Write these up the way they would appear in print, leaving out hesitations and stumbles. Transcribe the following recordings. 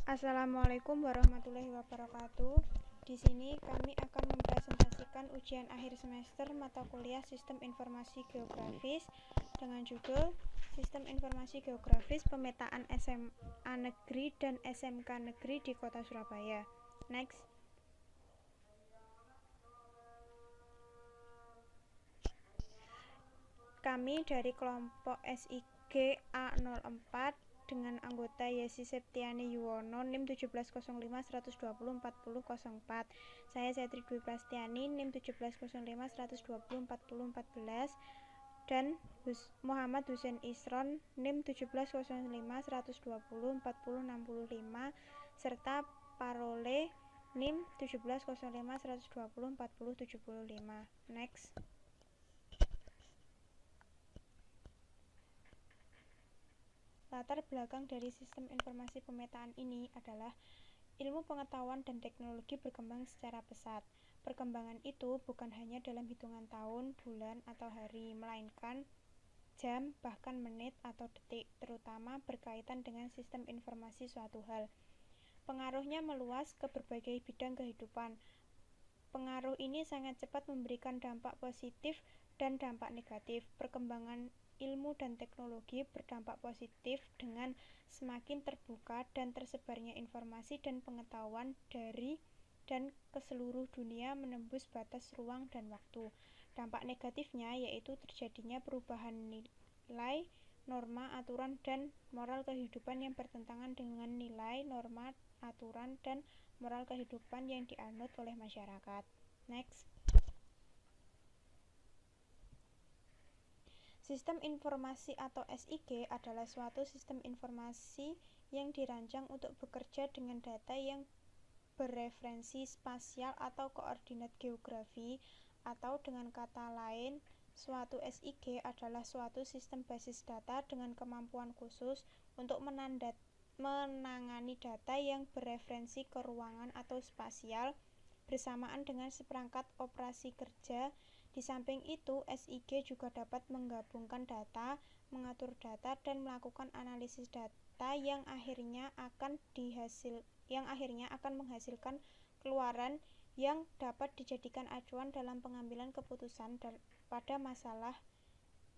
Assalamualaikum warahmatullahi wabarakatuh. Di sini kami akan mempresentasikan ujian akhir semester mata kuliah Sistem Informasi Geografis dengan judul Sistem Informasi Geografis Pemetaan SMA Negeri dan SMK Negeri di Kota Surabaya. Next. Kami dari kelompok SIG A04 dengan anggota Yesi Septiani Yuwono NIM 1705120404. Saya Setri Dwi Prastiani NIM 1705120414 dan Muhammad Husein Isron NIM 170512044065 serta Parole NIM 170512044075. Next. Latar belakang dari sistem informasi pemetaan ini adalah ilmu pengetahuan dan teknologi berkembang secara pesat. Perkembangan itu bukan hanya dalam hitungan tahun, bulan, atau hari, melainkan jam, bahkan menit atau detik, terutama berkaitan dengan sistem informasi suatu hal. Pengaruhnya meluas ke berbagai bidang kehidupan. Pengaruh ini sangat cepat memberikan dampak positif dan dampak negatif. Perkembangan ilmu dan teknologi berdampak positif dengan semakin terbuka dan tersebarnya informasi dan pengetahuan dari dan ke seluruh dunia menembus batas ruang dan waktu. Dampak negatifnya yaitu terjadinya perubahan nilai, norma, aturan, dan moral kehidupan yang bertentangan dengan nilai, norma, aturan, dan moral kehidupan yang dianut oleh masyarakat. Next. Sistem informasi atau SIG adalah suatu sistem informasi yang dirancang untuk bekerja dengan data yang bereferensi spasial atau koordinat geografi, atau dengan kata lain, suatu SIG adalah suatu sistem basis data dengan kemampuan khusus untuk menangani data yang bereferensi ke ruangan atau spasial bersamaan dengan seperangkat operasi kerja. Di samping itu, SIG juga dapat menggabungkan data, mengatur data, dan melakukan analisis data yang akhirnya akan menghasilkan keluaran yang dapat dijadikan acuan dalam pengambilan keputusan pada masalah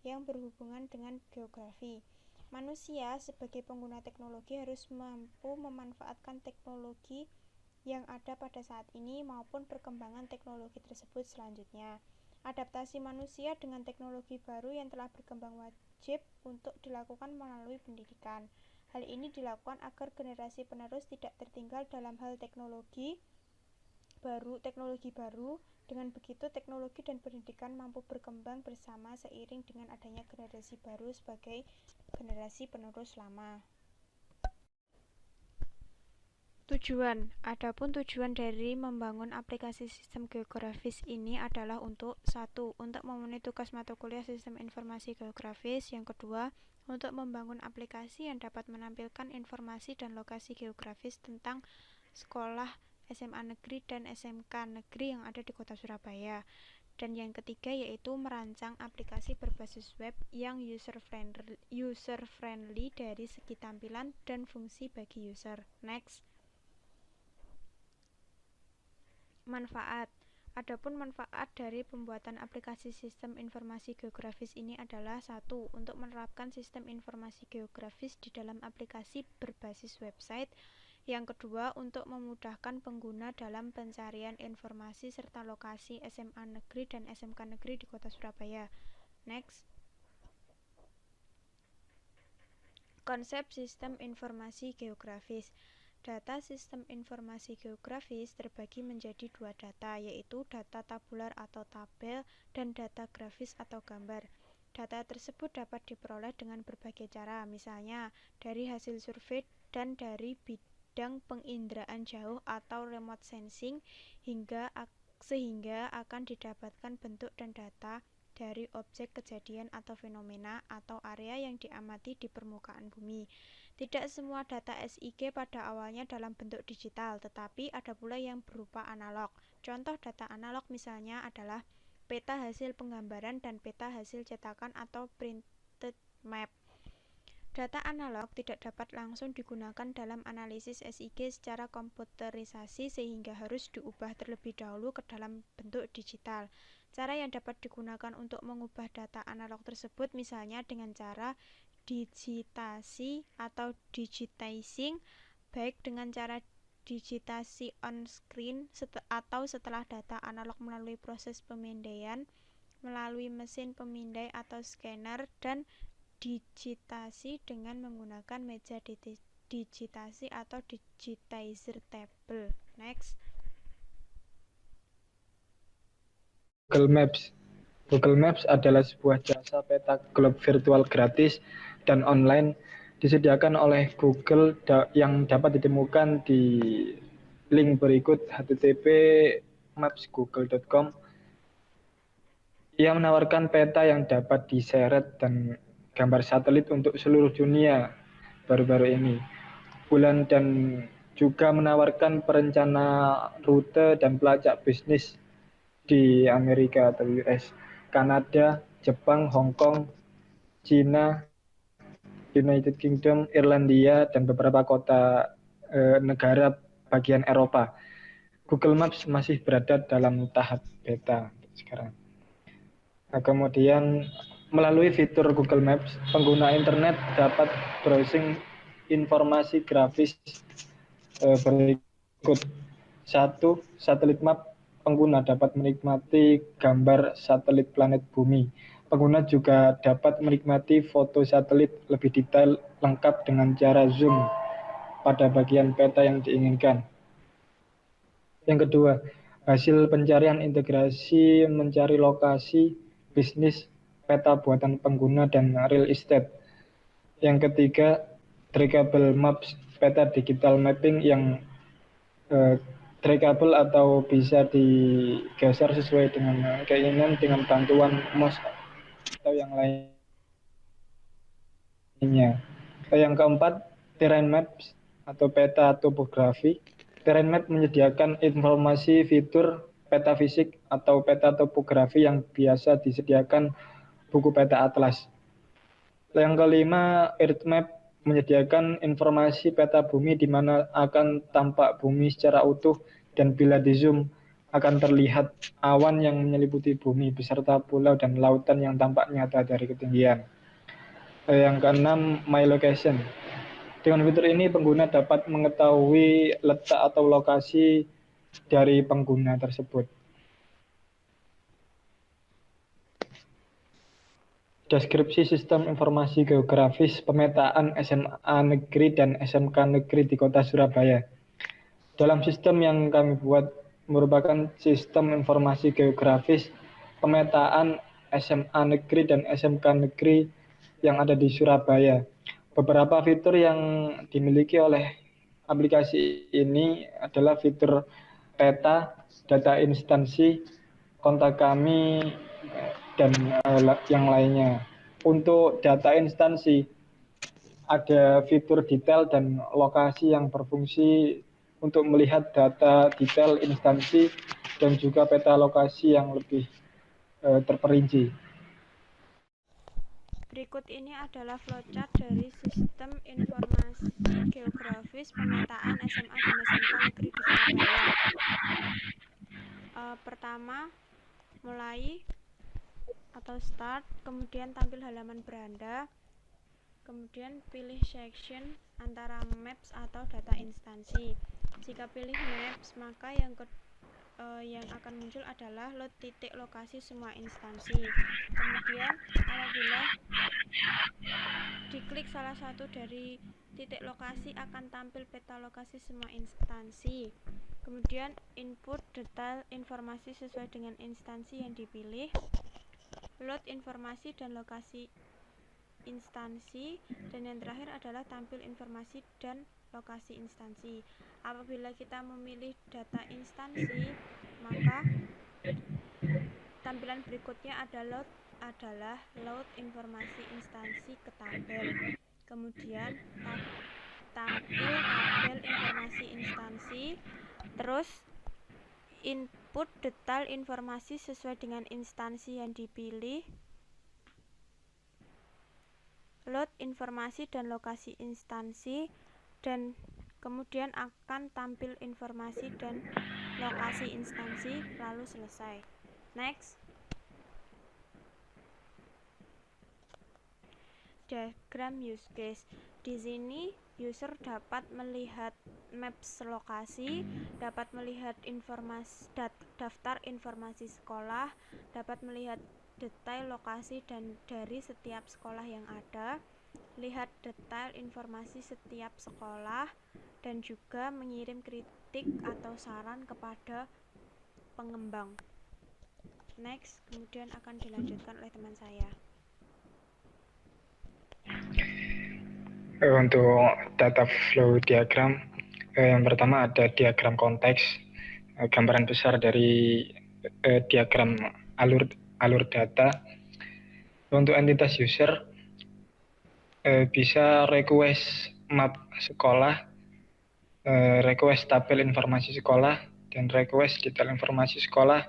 yang berhubungan dengan geografi. Manusia sebagai pengguna teknologi harus mampu memanfaatkan teknologi yang ada pada saat ini maupun perkembangan teknologi tersebut selanjutnya. Adaptasi manusia dengan teknologi baru yang telah berkembang wajib untuk dilakukan melalui pendidikan. Hal ini dilakukan agar generasi penerus tidak tertinggal dalam hal teknologi baru. Dengan begitu, teknologi dan pendidikan mampu berkembang bersama seiring dengan adanya generasi baru sebagai generasi penerus lama. Tujuan. Adapun tujuan dari membangun aplikasi sistem geografis ini adalah untuk 1. Untuk memenuhi tugas mata kuliah sistem informasi geografis. Yang kedua, untuk membangun aplikasi yang dapat menampilkan informasi dan lokasi geografis tentang sekolah SMA negeri dan SMK negeri yang ada di Kota Surabaya. Dan yang ketiga yaitu merancang aplikasi berbasis web yang user-friendly dari segi tampilan dan fungsi bagi user. Next. Manfaat. Adapun manfaat dari pembuatan aplikasi sistem informasi geografis ini adalah 1. Untuk menerapkan sistem informasi geografis di dalam aplikasi berbasis website. Yang kedua, untuk memudahkan pengguna dalam pencarian informasi serta lokasi SMA negeri dan SMK negeri di Kota Surabaya. Next. Konsep sistem informasi geografis. Data sistem informasi geografis terbagi menjadi dua data, yaitu data tabular atau tabel dan data grafis atau gambar. Data tersebut dapat diperoleh dengan berbagai cara, misalnya dari hasil survei dan dari bidang penginderaan jauh atau remote sensing, sehingga akan didapatkan bentuk dan data dari objek, kejadian, atau fenomena atau area yang diamati di permukaan bumi. Tidak semua data SIG pada awalnya dalam bentuk digital, tetapi ada pula yang berupa analog. Contoh data analog misalnya adalah peta hasil penggambaran dan peta hasil cetakan atau printed map. Data analog tidak dapat langsung digunakan dalam analisis SIG secara komputerisasi sehingga harus diubah terlebih dahulu ke dalam bentuk digital. Cara yang dapat digunakan untuk mengubah data analog tersebut misalnya dengan cara digitasi atau digitizing, baik dengan cara digitasi on-screen atau setelah data analog melalui proses pemindaian melalui mesin pemindai atau scanner, dan digitasi dengan menggunakan meja digitasi atau digitizer table. Next. Google Maps. Google Maps adalah sebuah jasa peta globe virtual gratis dan online disediakan oleh Google yang dapat ditemukan di link berikut http://maps.google.com. Ia menawarkan peta yang dapat diseret dan gambar satelit untuk seluruh dunia baru-baru ini. Bulan dan juga menawarkan perencana rute dan pelacak bisnis di Amerika atau US, Kanada, Jepang, Hong Kong, China, United Kingdom, Irlandia, dan beberapa kota negara bagian Eropa. Google Maps masih berada dalam tahap beta sekarang. Nah, kemudian melalui fitur Google Maps, pengguna internet dapat browsing informasi grafis berikut. 1. Satelit map. Pengguna dapat menikmati gambar satelit planet bumi. Pengguna juga dapat menikmati foto satelit lebih detail lengkap dengan cara zoom pada bagian peta yang diinginkan. Yang kedua, hasil pencarian integrasi mencari lokasi bisnis, peta buatan pengguna, dan real estate. Yang ketiga, trackable maps, peta digital mapping yang trackable atau bisa digeser sesuai dengan keinginan dengan bantuan mouse atau yang lainnya. Yang keempat, terrain maps atau peta topografi. Terrain map menyediakan informasi fitur peta fisik atau peta topografi yang biasa disediakan buku peta atlas. Yang kelima, Earth Map menyediakan informasi peta bumi di mana akan tampak bumi secara utuh dan bila di zoom akan terlihat awan yang menyelimuti bumi beserta pulau dan lautan yang tampak nyata dari ketinggian. Yang keenam, My Location. Dengan fitur ini pengguna dapat mengetahui letak atau lokasi dari pengguna tersebut. Deskripsi Sistem Informasi Geografis Pemetaan SMA Negeri dan SMK Negeri di Kota Surabaya. Dalam sistem yang kami buat merupakan sistem informasi geografis pemetaan SMA Negeri dan SMK Negeri yang ada di Surabaya. Beberapa fitur yang dimiliki oleh aplikasi ini adalah fitur peta, data instansi, kontak kami, dan yang lainnya. Untuk data instansi, ada fitur detail dan lokasi yang berfungsi untuk melihat data detail instansi dan juga peta lokasi yang lebih terperinci. Berikut ini adalah flowchart dari Sistem Informasi Geografis Pemetaan SMA dan SMK Negeri di Surabaya. Pertama, mulai atau start, kemudian tampil halaman beranda, kemudian pilih section antara maps atau data instansi. Jika pilih maps, maka yang akan muncul adalah load titik lokasi semua instansi. Kemudian apabila diklik salah satu dari titik lokasi akan tampil peta lokasi semua instansi. Kemudian input detail informasi sesuai dengan instansi yang dipilih, load informasi dan lokasi instansi, dan yang terakhir adalah tampil informasi dan lokasi instansi. Apabila kita memilih data instansi, maka tampilan berikutnya adalah load informasi instansi ke tabel. Kemudian tampil tabel informasi instansi, terus input detail informasi sesuai dengan instansi yang dipilih, load informasi dan lokasi instansi, dan kemudian akan tampil informasi dan lokasi instansi, lalu selesai. Next. Diagram use case. Di sini user dapat melihat maps lokasi, dapat melihat daftar informasi sekolah, dapat melihat detail lokasi dan dari setiap sekolah yang ada, lihat detail informasi setiap sekolah, dan juga mengirim kritik atau saran kepada pengembang. Next, kemudian akan dilanjutkan oleh teman saya. Untuk data flow diagram, yang pertama ada diagram konteks, gambaran besar dari diagram alur data. Untuk entitas user bisa request map sekolah, request tabel informasi sekolah, dan request detail informasi sekolah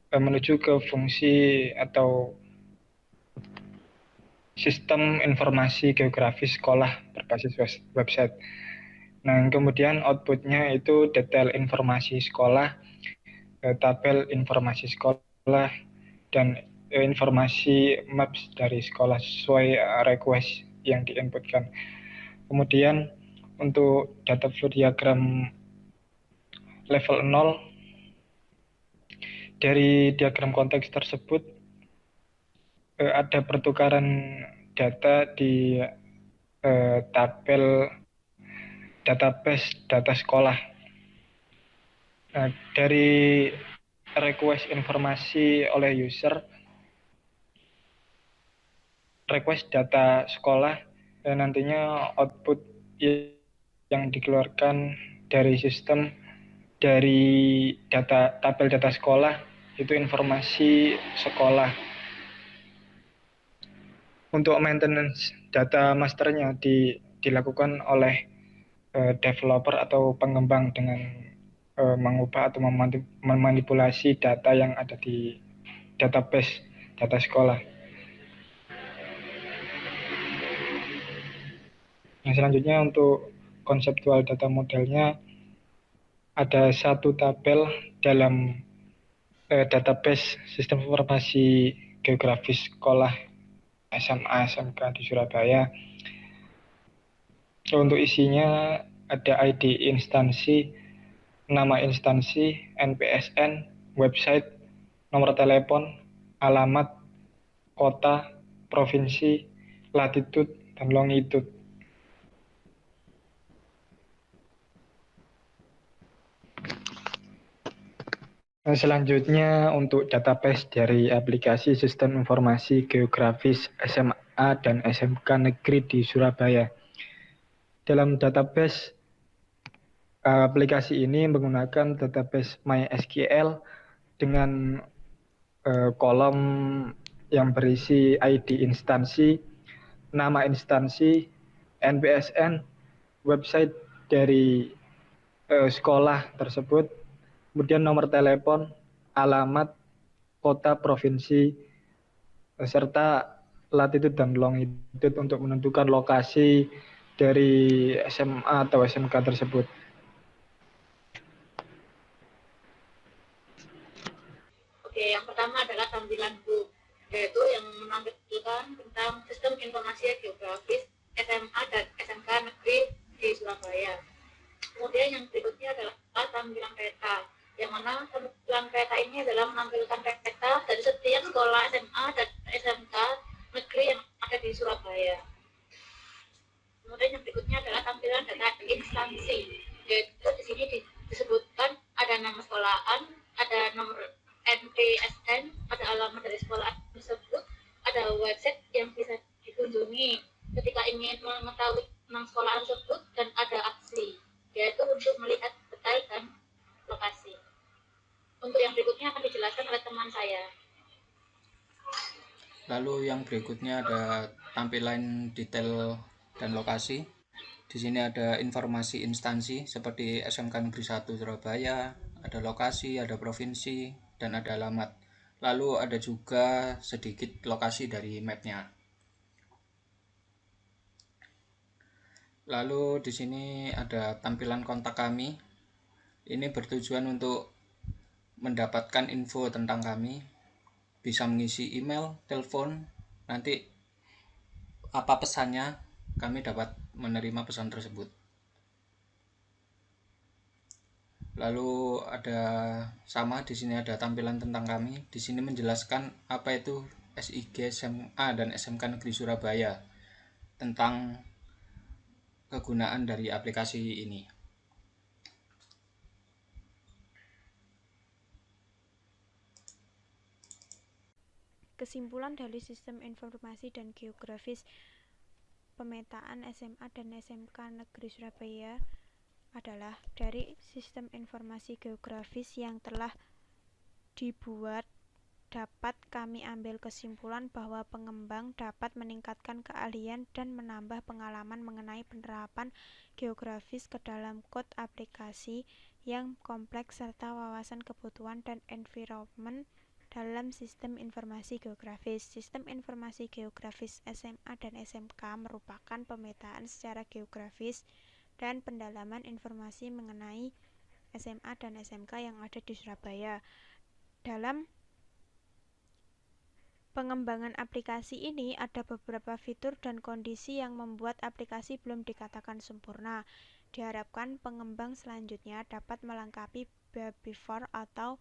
menuju ke fungsi atau sistem informasi geografis sekolah berbasis website. Nah, kemudian outputnya itu detail informasi sekolah, tabel informasi sekolah, dan informasi maps dari sekolah sesuai request yang diinputkan. Kemudian untuk data flow diagram level 0, dari diagram konteks tersebut ada pertukaran data di tabel database data sekolah. Nah, dari request informasi oleh user, request data sekolah, dan nantinya output yang dikeluarkan dari sistem dari tabel data sekolah itu informasi sekolah. Untuk maintenance data masternya dilakukan oleh developer atau pengembang dengan mengubah atau memanipulasi data yang ada di database data sekolah. Yang selanjutnya untuk konseptual data modelnya, ada satu tabel dalam database sistem informasi geografis sekolah SMA SMK di Surabaya. Untuk isinya ada ID instansi, nama instansi, NPSN, website, nomor telepon, alamat, kota, provinsi, latitude, dan longitude. Selanjutnya untuk database dari aplikasi Sistem Informasi Geografis SMA dan SMK Negeri di Surabaya. Dalam database aplikasi ini menggunakan database MySQL dengan kolom yang berisi ID instansi, nama instansi, NPSN, website dari sekolah tersebut, kemudian nomor telepon, alamat, kota, provinsi, serta latitude dan longitude untuk menentukan lokasi dari SMA atau SMK tersebut. Oke, yang pertama adalah tampilan book, yaitu yang menampilkan tentang sistem informasi geografis SMA dan SMK Negeri di Surabaya. Kemudian yang berikutnya adalah tampilan peta, yang mana tampilan peta ini adalah menampilkan peta dari setiap sekolah SMA dan SMK negeri yang ada di Surabaya. Kemudian yang berikutnya adalah tampilan data instansi, yaitu di sini disebutkan ada nama sekolahan, ada nomor NPSN, ada alamat dari sekolah tersebut, ada website yang bisa dikunjungi ketika ingin mengetahui tentang sekolah tersebut, dan ada aksi, yaitu untuk melihat detail dan lokasi. Untuk yang berikutnya akan dijelaskan oleh teman saya. Lalu yang berikutnya ada tampilan detail dan lokasi. Di sini ada informasi instansi seperti SMK Negeri 1 Surabaya, ada lokasi, ada provinsi, dan ada alamat. Lalu ada juga sedikit lokasi dari mapnya. Lalu di sini ada tampilan kontak kami. Ini bertujuan untuk mendapatkan info tentang kami, bisa mengisi email, telepon, nanti apa pesannya, kami dapat menerima pesan tersebut. Lalu ada di sini ada tampilan tentang kami. Di sini menjelaskan apa itu SIG SMA dan SMK Negeri Surabaya, tentang kegunaan dari aplikasi ini. Kesimpulan dari sistem informasi dan geografis pemetaan SMA dan SMK Negeri Surabaya adalah dari sistem informasi geografis yang telah dibuat, dapat kami ambil kesimpulan bahwa pengembang dapat meningkatkan keahlian dan menambah pengalaman mengenai penerapan geografis ke dalam kode aplikasi yang kompleks serta wawasan kebutuhan dan environment dalam sistem informasi geografis. Sistem informasi geografis SMA dan SMK merupakan pemetaan secara geografis dan pendalaman informasi mengenai SMA dan SMK yang ada di Surabaya. Dalam pengembangan aplikasi ini ada beberapa fitur dan kondisi yang membuat aplikasi belum dikatakan sempurna. Diharapkan pengembang selanjutnya dapat melengkapi before atau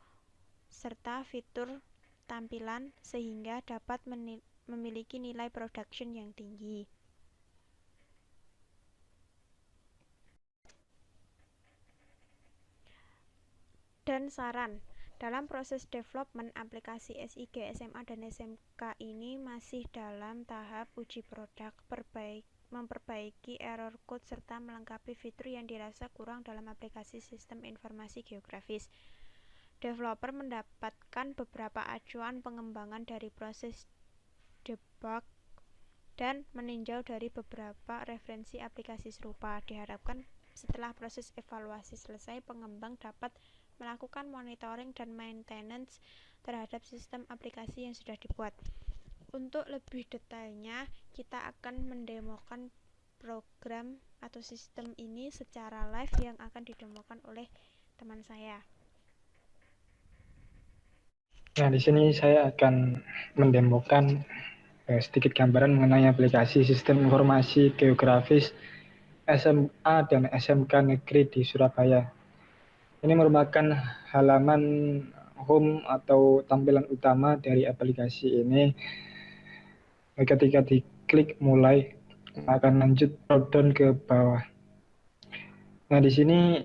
serta fitur tampilan sehingga dapat memiliki nilai production yang tinggi. Dan saran, dalam proses development aplikasi SIG, SMA, dan SMK ini masih dalam tahap uji produk, memperbaiki error code, serta melengkapi fitur yang dirasa kurang dalam aplikasi sistem informasi geografis. Developer mendapatkan beberapa acuan pengembangan dari proses debug dan meninjau dari beberapa referensi aplikasi serupa. Diharapkan setelah proses evaluasi selesai, pengembang dapat melakukan monitoring dan maintenance terhadap sistem aplikasi yang sudah dibuat. Untuk lebih detailnya, kita akan mendemokan program atau sistem ini secara live yang akan didemokan oleh teman saya. Nah, di sini saya akan mendemokan sedikit gambaran mengenai aplikasi sistem informasi geografis SMA dan SMK Negeri di Surabaya. Ini merupakan halaman home atau tampilan utama dari aplikasi ini. Ketika diklik mulai, akan lanjut down ke bawah. Nah, di sini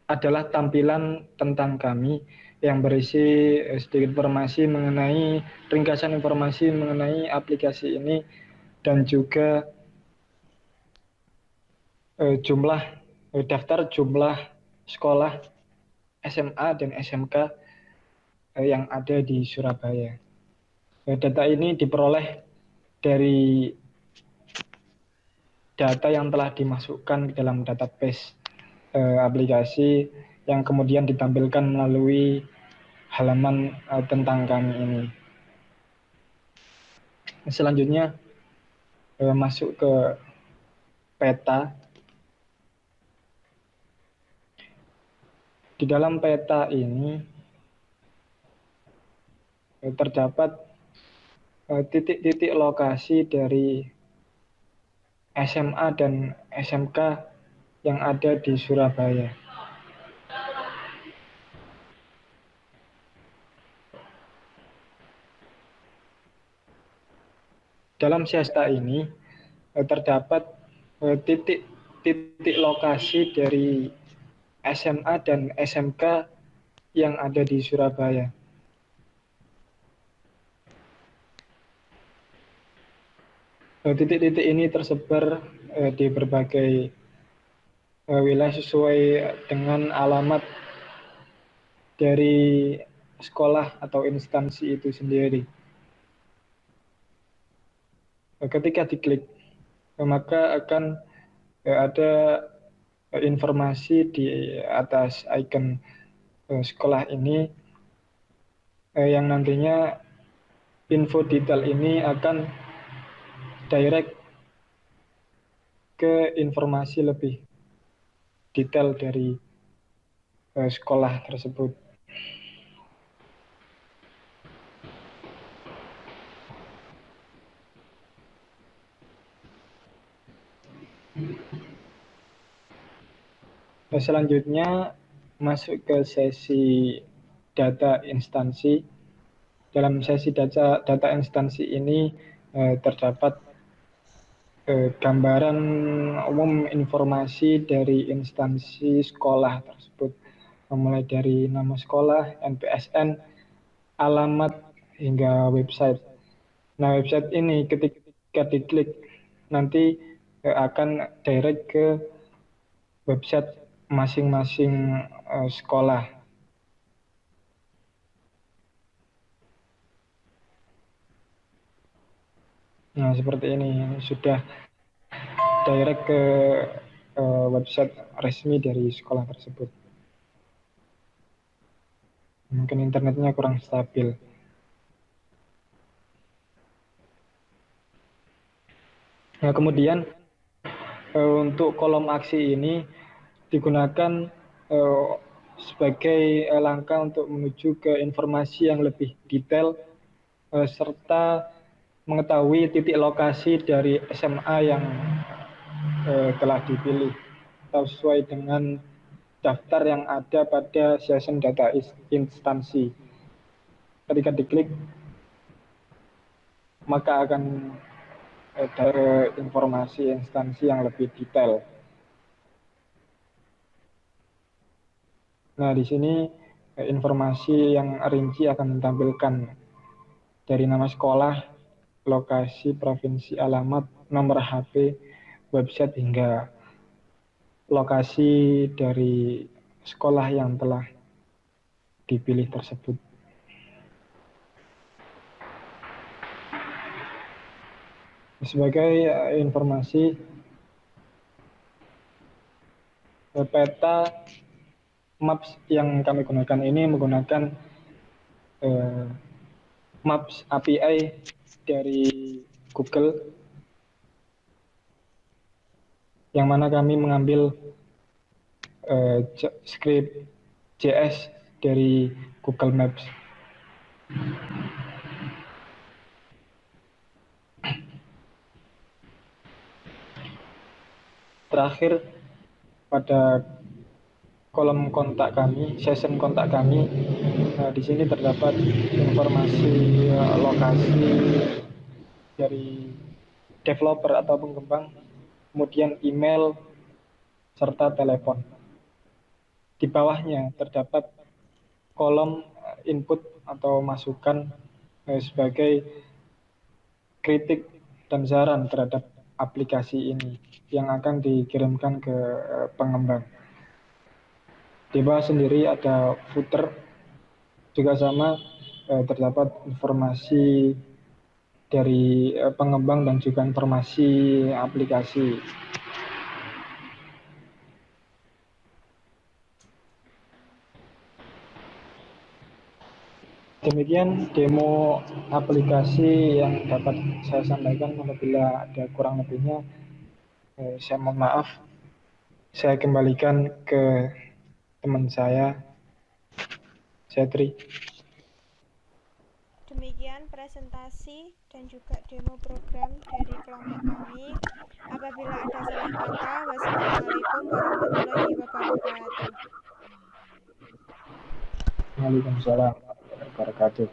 adalah tampilan tentang kami yang berisi sedikit informasi mengenai ringkasan informasi mengenai aplikasi ini dan juga daftar jumlah sekolah SMA dan SMK yang ada di Surabaya. Data ini diperoleh dari data yang telah dimasukkan ke dalam database aplikasi yang kemudian ditampilkan melalui halaman tentang kami ini. Selanjutnya masuk ke peta. Di dalam peta ini terdapat titik-titik lokasi dari SMA dan SMK yang ada di Surabaya. Dalam siasta ini terdapat titik-titik lokasi dari SMA dan SMK yang ada di Surabaya. Titik-titik ini tersebar di berbagai wilayah sesuai dengan alamat dari sekolah atau instansi itu sendiri. Ketika diklik, maka akan ada informasi di atas icon sekolah ini yang nantinya info detail ini akan direct ke informasi lebih detail dari sekolah tersebut. Selanjutnya masuk ke sesi data instansi. Dalam sesi data instansi ini terdapat gambaran umum informasi dari instansi sekolah tersebut, mulai dari nama sekolah, NPSN, alamat, hingga website. Nah, website ini ketika diklik nanti akan direct ke website masing-masing sekolah. Nah, seperti ini sudah direct ke website resmi dari sekolah tersebut. Mungkin internetnya kurang stabil. Nah, kemudian untuk kolom aksi ini digunakan sebagai langkah untuk menuju ke informasi yang lebih detail serta mengetahui titik lokasi dari SMA yang telah dipilih atau sesuai dengan daftar yang ada pada session data instansi. Ketika diklik maka akan ada informasi instansi yang lebih detail. Nah, di sini informasi yang rinci akan ditampilkan dari nama sekolah, lokasi, provinsi, alamat, nomor HP, website, hingga lokasi dari sekolah yang telah dipilih tersebut. Sebagai informasi, peta Maps yang kami gunakan ini menggunakan Maps API dari Google, yang mana kami mengambil script JS dari Google Maps. Terakhir, pada kolom kontak kami, session kontak kami, di sini terdapat informasi lokasi dari developer atau pengembang, kemudian email, serta telepon. Di bawahnya terdapat kolom input atau masukan sebagai kritik dan saran terhadap aplikasi ini yang akan dikirimkan ke pengembang. Di bawah sendiri ada footer, juga sama terdapat informasi dari pengembang dan juga informasi aplikasi. Demikian demo aplikasi yang dapat saya sampaikan. Apabila ada kurang lebihnya, saya mohon maaf. Saya kembalikan ke teman saya, Setri. Demikian presentasi dan juga demo program dari kelompok kami. Apabila ada salah kata, wassalamualaikum warahmatullahi wabarakatuh. Waalaikumsalam warahmatullahi wabarakatuh.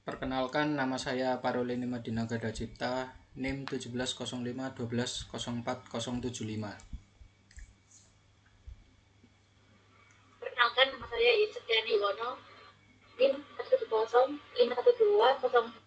Perkenalkan, nama saya Parolini Madina Gada Cipta, NIM 170512040075. Perkenalkan, nama saya Iin Setiani Wono, NIM 1105120